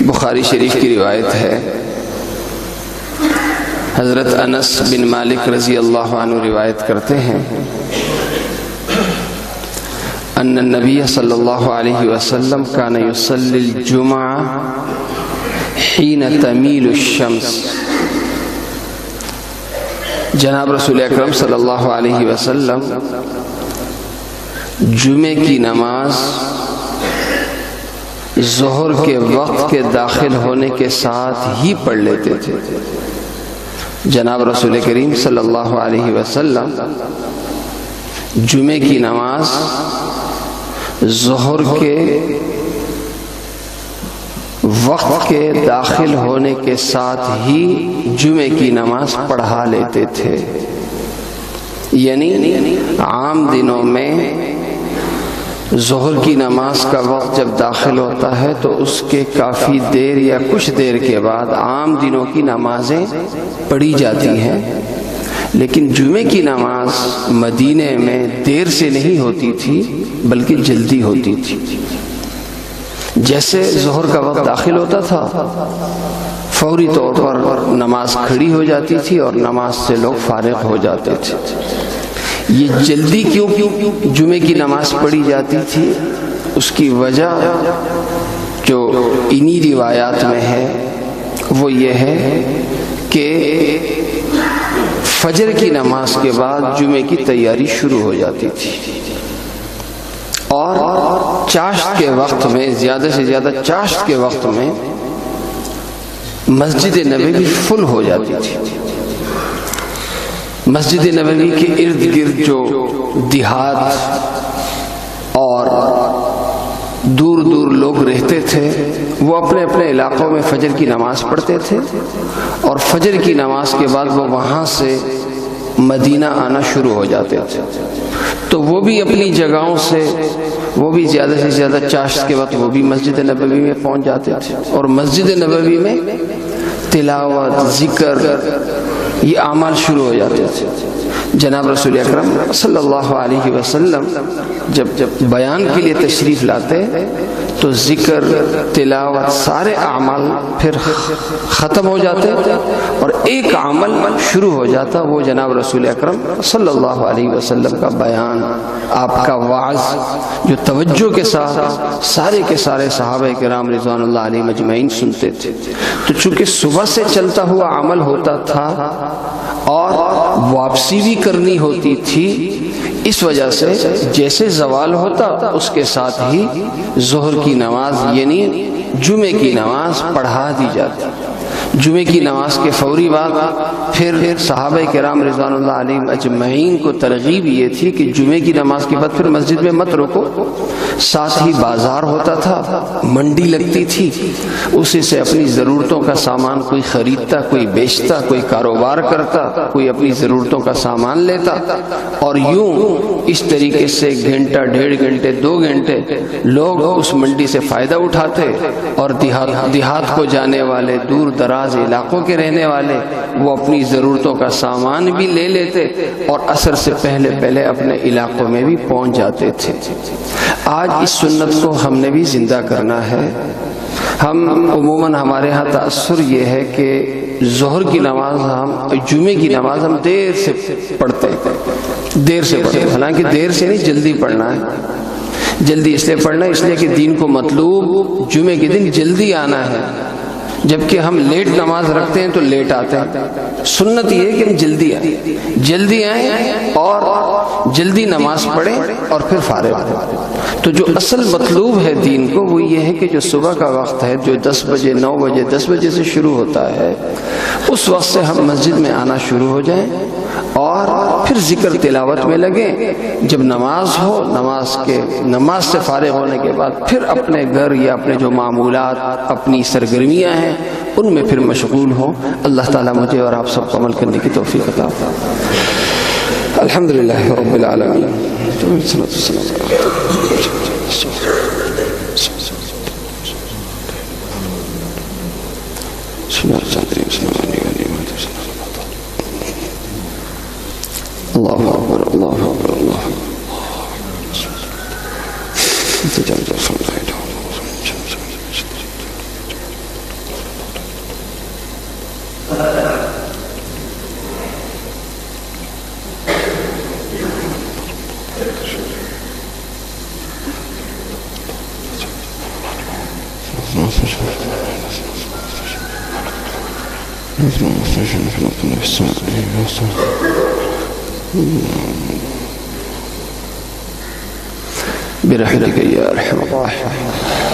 بخاری شریف کی روایت ہے، حضرت انس بن مالک رضی اللہ عنہ روایت کرتے ہیں، ان النبی صلی اللہ علیہ وسلم کان یصلی الجمعہ حین تمیل الشمس۔ جناب رسول اکرم صلی اللہ علیہ وسلم جمعے کی نماز ظہر کے وقت کے داخل ہونے کے ساتھ ہی پڑھ لیتے تھے۔ جناب رسول کریم صلی اللہ علیہ وسلم جمعے کی نماز ظہر کے وقت کے داخل ہونے کے ساتھ ہی جمعے کی نماز پڑھا لیتے تھے، یعنی عام دنوں میں ظہر کی نماز کا وقت جب داخل ہوتا ہے تو اس کے کافی دیر یا کچھ دیر کے بعد عام دنوں کی نمازیں پڑھی جاتی ہیں، لیکن جمعے کی نماز مدینے میں دیر سے نہیں ہوتی تھی بلکہ جلدی ہوتی تھی۔ جیسے ظہر کا وقت داخل ہوتا تھا فوری طور پر نماز کھڑی ہو جاتی تھی اور نماز سے لوگ فارغ ہو جاتے تھے۔ یہ جلدی کیوں جمعے کی نماز پڑھی جاتی تھی، اس کی وجہ جو انہی روایات میں ہے وہ یہ ہے کہ فجر کی نماز کے بعد جمعے کی تیاری شروع ہو جاتی تھی اور چاشت کے وقت میں، زیادہ سے زیادہ چاشت کے وقت میں مسجد نبوی فل ہو جاتی تھی۔ مسجد نبوی کے ارد گرد جو دیہات اور دور دور لوگ رہتے تھے وہ اپنے اپنے علاقوں میں فجر کی نماز پڑھتے تھے، اور فجر کی نماز کے بعد وہ وہاں سے مدینہ آنا شروع ہو جاتے تھے۔ تو وہ بھی اپنی جگہوں سے، وہ بھی زیادہ سے زیادہ چاشت کے وقت وہ بھی مسجد نبوی میں پہنچ جاتے تھے، اور مسجد نبوی میں تلاوت، ذکر، یہ اعمال شروع ہو جاتے تھے۔ جناب رسول اکرم صلی اللہ علیہ وسلم جب بیان کے لیے تشریف لاتے تو ذکر، تلاوت، سارے اعمال پھر ختم ہو جاتے اور ایک عمل شروع ہو جاتا، وہ جناب رسول اکرم صلی اللہ علیہ وسلم کا بیان، آپ کا وعظ، جو توجہ کے ساتھ سارے کے سارے صحابہ کرام رضوان اللہ علیہم اجمعین سنتے تھے۔ تو چونکہ صبح سے چلتا ہوا عمل ہوتا تھا اور واپسی بھی کرنی ہوتی تھی، اس وجہ سے جیسے زوال ہوتا اس کے ساتھ ہی ظہر کی نماز یعنی جمعے کی نماز پڑھا دی جاتی۔ جمعے کی نماز کے فوری بعد پھر صحابہ کرام رضوان اللہ علیہم اجمعین کو ترغیب یہ تھی کہ جمعے کی نماز کے بعد پھر مسجد میں مت رکو، ساتھ ہی بازار ہوتا تھا، منڈی لگتی تھی، اسی سے اپنی ضرورتوں کا سامان کوئی خریدتا، کوئی بیچتا، کوئی کاروبار کرتا، کوئی اپنی ضرورتوں کا سامان لیتا، اور یوں اس طریقے سے گھنٹہ، 1.5 گھنٹے، 2 گھنٹے لوگ اس منڈی سے فائدہ اٹھاتے، اور دیہات کو جانے والے، دور دراز علاقوں کے رہنے والے وہ اپنی ضرورتوں کا سامان بھی لے لیتے اور عصر سے پہلے پہلے اپنے علاقوں میں بھی پہنچ جاتے تھے۔ آج اس سنت کو ہم نے بھی زندہ کرنا ہے۔ ہم عموماً ہمارے ہاں تأثر یہ ہے کہ ظہر کی نماز، جمعے کی نماز ہم دیر سے پڑھتے ہیں، حالانکہ دیر سے نہیں، جلدی پڑھنا ہے۔ جلدی اس لیے پڑھنا ہے اس لیے کہ دین کو مطلوب جمعے کے دن جلدی آنا ہے، جبکہ ہم لیٹ نماز رکھتے ہیں تو لیٹ آتے ہیں۔ سنت یہ ہے کہ ہم جلدی آئیں اور جلدی نماز پڑھیں اور پھر فارغ ہوں۔ تو جو اصل مطلوب ہے دین کو وہ یہ ہے کہ جو صبح کا وقت ہے، جو 10 بجے، 9 بجے، 10 بجے سے شروع ہوتا ہے، اس وقت سے ہم مسجد میں آنا شروع ہو جائیں اور پھر ذکر تلاوت میں لگیں۔ جب نماز ہو، نماز سے فارغ ہونے کے بعد پھر اپنے گھر یا اپنے جو معمولات، اپنی سرگرمیاں ہیں ان میں پھر مشغول ہوں۔ اللہ تعالیٰ مجھے اور آپ سب کو عمل کرنے کی توفیق عطا فرمائے۔ الحمدللہ رب العالمین۔ اللہ اکبر، اللہ اکبر، اللہ اکبر۔ برحمتك يا ارحم الراحمين.